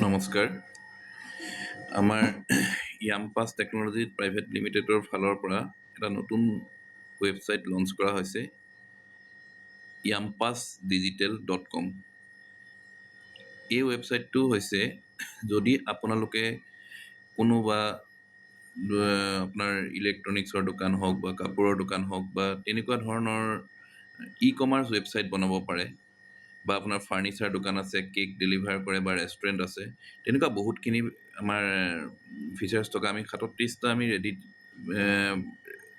নমস্কাৰ। আমাৰ ইয়াম্পাছ technology private লিমিটেডৰ ফালৰ পৰা এটা নতুন ৱেবছাইট লঞ্চ কৰা হৈছে, yampassdigital.com। এই ৱেবছাইটটো হৈছে যদি আপোনালোকে কোনোবা আপোনাৰ ইলেক্ট্ৰনিক্সৰ দোকান হওক বা কাপোৰৰ দোকান হওক বা তেনেকুৱা ধৰণৰ ই-কমাৰ্চ ৱেবছাইট বনাব পাৰে, বা আপোনাৰ ফাৰ্নিচাৰ দোকান আছে, কেক ডেলিভাৰ কৰে বা ৰেষ্টুৰেণ্ট আছে, তেনেকুৱা বহুতখিনি আমাৰ ফিচাৰ্ছ থকা আমি 37টা আমি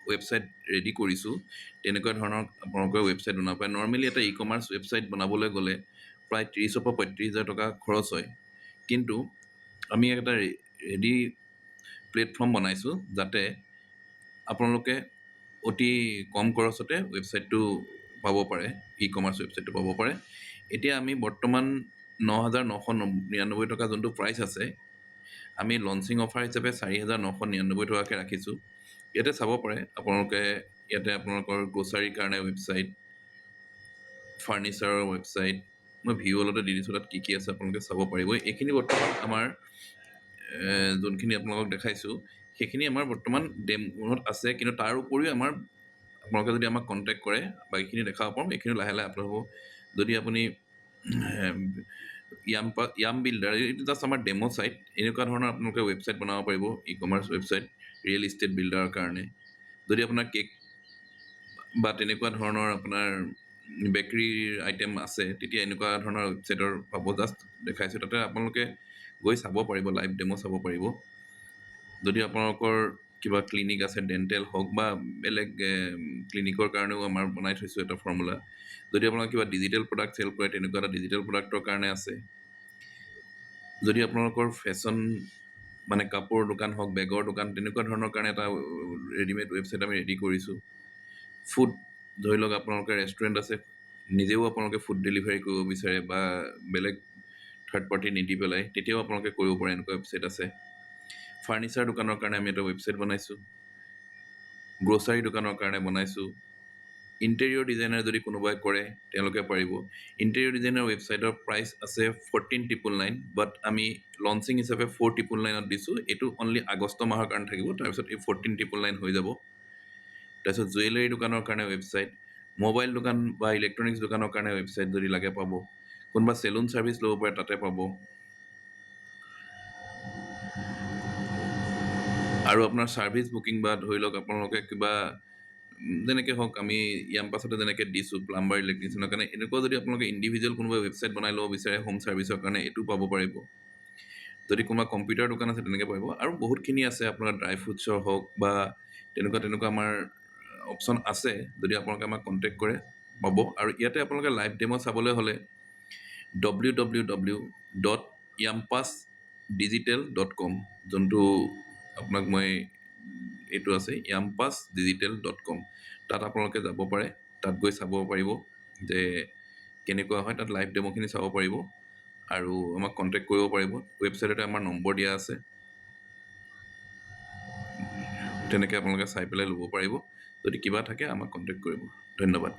ৱেবছাইট ৰেডি কৰিছোঁ। তেনেকুৱা ধৰণৰ আপোনালোকৰ ৱেবছাইট বনাব পাৰে। নৰ্মেলি এটা ই-কমাৰ্চ ৱেবছাইট বনাবলৈ গ'লে প্ৰায় 30,000 পৰা 35,000 টকা খৰচ হয়, কিন্তু আমি এটা ৰেডি প্লেটফৰ্ম বনাইছোঁ যাতে আপোনালোকে অতি কম খৰচতে ৱেবছাইটটো পাব পাৰে, ই-কমাৰ্চ ৱেবছাইটটো পাব পাৰে। এতিয়া আমি বৰ্তমান 9,999 টকা যোনটো প্ৰাইচ আছে, আমি লঞ্চিং অফাৰ হিচাপে 4,999 টকাকৈ ৰাখিছোঁ। ইয়াতে চাব পাৰে আপোনালোকে, ইয়াতে আপোনালোকৰ গ্ৰ'চাৰীৰ কাৰণে ৱেবছাইট, ফাৰ্নিচাৰৰ ৱেবছাইট, মই ভিউলতে দি দিছোঁ, তাত কি কি আছে আপোনালোকে চাব পাৰিব। এইখিনি বৰ্তমান আমাৰ যোনখিনি আপোনালোকক দেখাইছোঁ সেইখিনি আমাৰ বৰ্তমান ডেম'ত আছে, কিন্তু তাৰ উপৰিও আপোনালোকে যদি আমাক কণ্টেক্ট কৰে বাকীখিনি দেখাব পাৰোঁ। এইখিনি লাহে লাহে আপলোড হ'ব। যদি আপুনি য়াম বিল্ডাৰ, এইটো জাষ্ট আমাৰ ডেম' চাইট, এনেকুৱা ধৰণৰ আপোনালোকে ৱেবছাইট বনাব পাৰিব, ই-কমাৰ্চ ৱেবছাইট ৰিয়েল ইষ্টেট বিল্ডাৰৰ কাৰণে। যদি আপোনাৰ কেক বা তেনেকুৱা ধৰণৰ আপোনাৰ বেকাৰীৰ আইটেম আছে, তেতিয়া এনেকুৱা ধৰণৰ ৱেবছাইটৰ পাব। জাষ্ট দেখাইছোঁ, তাতে আপোনালোকে গৈ চাব পাৰিব, লাইভ ডেম' চাব পাৰিব। যদি আপোনালোকৰ কিবা ক্লিনিক আছে, ডেণ্টেল হওক বা বেলেগ ক্লিনিকৰ কাৰণেও আমাৰ বনাই থৈছোঁ এটা ফৰ্মুলা। যদি আপোনালোকে কিবা ডিজিটেল প্ৰডাক্ট চেল কৰে, তেনেকুৱা এটা ডিজিটেল প্ৰডাক্টৰ কাৰণে আছে। যদি আপোনালোকৰ ফেশ্বন মানে কাপোৰৰ দোকান হওক, বেগৰ দোকান, তেনেকুৱা ধৰণৰ কাৰণে এটা ৰেডিমেড ৱেবছাইট আমি ৰেডি কৰিছোঁ। ফুড, ধৰি লওক আপোনালোকে ৰেষ্টুৰেণ্ট আছে, নিজেও আপোনালোকে ফুড ডেলিভাৰী কৰিব বিচাৰে বা বেলেগ থাৰ্ড পাৰ্টি নিদি পেলাই, তেতিয়াও আপোনালোকে কৰিব পাৰে, এনেকুৱা ৱেবছাইট আছে। ফাৰ্নিচাৰ দোকানৰ কাৰণে আমি এটা ৱেবছাইট বনাইছোঁ। গ্ৰ'চাৰী দোকানৰ কাৰণে বনাইছোঁ। ইণ্টেৰিয়ৰ ডিজাইনাৰ যদি কোনোবাই কৰে তেওঁলোকে পাৰিব। ইণ্টেৰিয়ৰ ডিজাইনাৰ ৱেবছাইটৰ প্ৰাইচ আছে 14,999, বাট আমি লঞ্চিং হিচাপে 4,999 দিছোঁ। এইটো অনলি আগষ্ট মাহৰ কাৰণে থাকিব, তাৰপিছত এই 14,999 হৈ যাব। তাৰপিছত জুৱেলাৰী দোকানৰ কাৰণে ৱেবছাইট, মোবাইল দোকান বা ইলেক্ট্ৰনিক্স দোকানৰ কাৰণে ৱেবছাইট যদি লাগে পাব। কোনোবা চেলুন ছাৰ্ভিচ ল'ব পাৰে, তাতে পাব। আৰু আপোনাৰ ছাৰ্ভিচ বুকিং বা ধৰি লওক আপোনালোকে কিবা যেনেকৈ হওক, আমি ইয়াম্পাছতে যেনেকৈ দিছোঁ প্লাম্বাৰ, ইলেক্ট্ৰিচিয়ানৰ কাৰণে, এনেকুৱা যদি আপোনালোকে ইণ্ডিভিজুৱেল কোনোবা ৱেবছাইট বনাই ল'ব বিচাৰে হোম ছাৰ্ভিচৰ কাৰণে, এইটো পাব পাৰিব। যদি কোনোবা কম্পিউটাৰ দোকান আছে তেনেকৈ পাৰিব। আৰু বহুতখিনি আছে, আপোনাৰ ড্ৰাই ফ্ৰুটছৰ হওক বা তেনেকুৱা আমাৰ অপশ্যন আছে। যদি আপোনালোকে আমাক কণ্টেক্ট কৰে পাব। আৰু ইয়াতে আপোনালোকে লাইভ ডেম' চাবলৈ হ'লে www.yampassdigital.com, যোনটো আপোনাক মই এইটো আছে yampassdigital.com, তাত আপোনালোকে যাব পাৰে। তাত গৈ চাব পাৰিব যে কেনেকুৱা হয়, তাত লাইভ ডেম'খিনি চাব পাৰিব আৰু আমাক কণ্টেক্ট কৰিব পাৰিব। ৱেবছাইটতে আমাৰ নম্বৰ দিয়া আছে, তেনেকৈ আপোনালোকে চাই পেলাই ল'ব পাৰিব। যদি কিবা থাকে আমাক কণ্টেক্ট কৰিব। ধন্যবাদ।